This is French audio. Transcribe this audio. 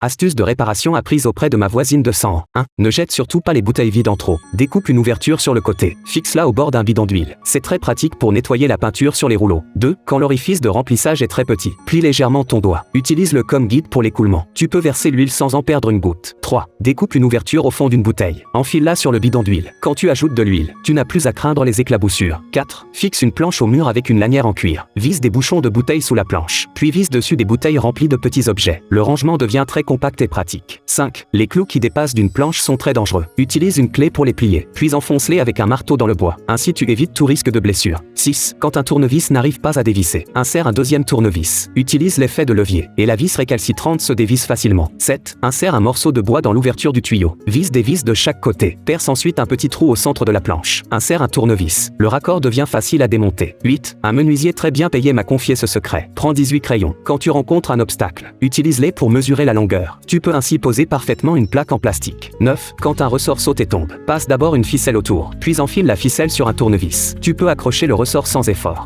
Astuce de réparation apprise auprès de ma voisine de 100 ans. 1. Ne jette surtout pas les bouteilles vides en trop. Découpe une ouverture sur le côté. Fixe-la au bord d'un bidon d'huile. C'est très pratique pour nettoyer la peinture sur les rouleaux. 2. Quand l'orifice de remplissage est très petit, plie légèrement ton doigt. Utilise-le comme guide pour l'écoulement. Tu peux verser l'huile sans en perdre une goutte. 3. Découpe une ouverture au fond d'une bouteille. Enfile-la sur le bidon d'huile. Quand tu ajoutes de l'huile, tu n'as plus à craindre les éclaboussures. 4. Fixe une planche au mur avec une lanière en cuir. Visse des bouchons de bouteilles sous la planche. Puis visse dessus des bouteilles remplies de petits objets. Le rangement devient très compact et pratique. 5. Les clous qui dépassent d'une planche sont très dangereux. Utilise une clé pour les plier, puis enfonce-les avec un marteau dans le bois. Ainsi tu évites tout risque de blessure. 6. Quand un tournevis n'arrive pas à dévisser, insère un deuxième tournevis. Utilise l'effet de levier, et la vis récalcitrante se dévisse facilement. 7. Insère un morceau de bois dans l'ouverture du tuyau. Visse des vis de chaque côté. Perce ensuite un petit trou au centre de la planche. Insère un tournevis. Le raccord devient facile à démonter. 8. Un menuisier très bien payé m'a confié ce secret. Prends 18 crayons. Quand tu rencontres un obstacle, utilise-les pour mesurer la longueur. Tu peux ainsi poser parfaitement une plaque en plastique. 9. Quand un ressort saute et tombe, passe d'abord une ficelle autour, puis enfile la ficelle sur un tournevis. Tu peux accrocher le ressort sans effort.